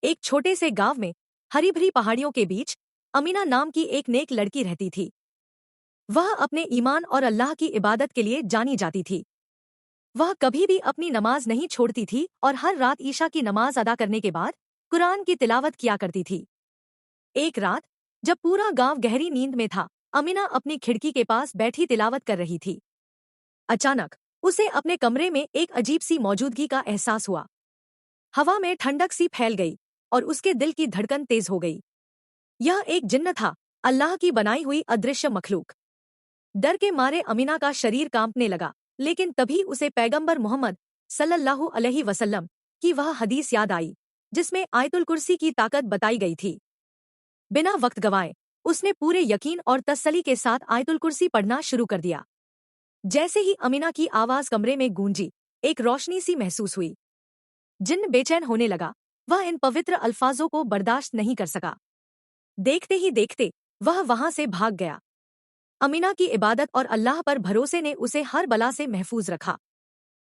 एक छोटे से गांव में हरी भरी पहाड़ियों के बीच अमीना नाम की एक नेक लड़की रहती थी। वह अपने ईमान और अल्लाह की इबादत के लिए जानी जाती थी। वह कभी भी अपनी नमाज नहीं छोड़ती थी और हर रात ईशा की नमाज अदा करने के बाद कुरान की तिलावत किया करती थी। एक रात जब पूरा गांव गहरी नींद में था, अमीना अपनी खिड़की के पास बैठी तिलावत कर रही थी। अचानक उसे अपने कमरे में एक अजीब सी मौजूदगी का एहसास हुआ। हवा में ठंडक सी फैल गई और उसके दिल की धड़कन तेज हो गई। यह एक जिन्न था, अल्लाह की बनाई हुई अदृश्य मखलूक। डर के मारे अमीना का शरीर कांपने लगा, लेकिन तभी उसे पैगंबर मोहम्मद सल्लल्लाहु अलैहि वसल्लम की वह हदीस याद आई जिसमें आयतुल कुर्सी की ताकत बताई गई थी। बिना वक्त गवाए उसने पूरे यकीन और तसल्ली के साथ आयतुल कुर्सी पढ़ना शुरू कर दिया। जैसे ही अमीना की आवाज कमरे में गूंजी, एक रोशनी सी महसूस हुई। जिन्न बेचैन होने लगा। वह इन पवित्र अल्फाजों को बर्दाश्त नहीं कर सका। देखते ही देखते वह वहां से भाग गया। अमीना की इबादत और अल्लाह पर भरोसे ने उसे हर बला से महफूज रखा।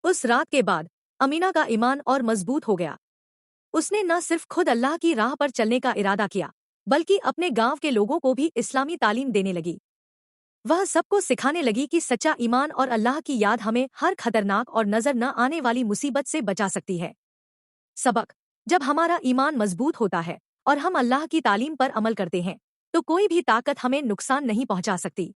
उस रात के बाद अमीना का ईमान और मजबूत हो गया। उसने न सिर्फ खुद अल्लाह की राह पर चलने का इरादा किया, बल्कि अपने गांव के लोगों को भी इस्लामी तालीम देने लगी। वह सबको सिखाने लगी कि सच्चा ईमान और अल्लाह की याद हमें हर खतरनाक और नजर न आने वाली मुसीबत से बचा सकती है। सबक: जब हमारा ईमान मजबूत होता है और हम अल्लाह की तालीम पर अमल करते हैं, तो कोई भी ताकत हमें नुकसान नहीं पहुंचा सकती।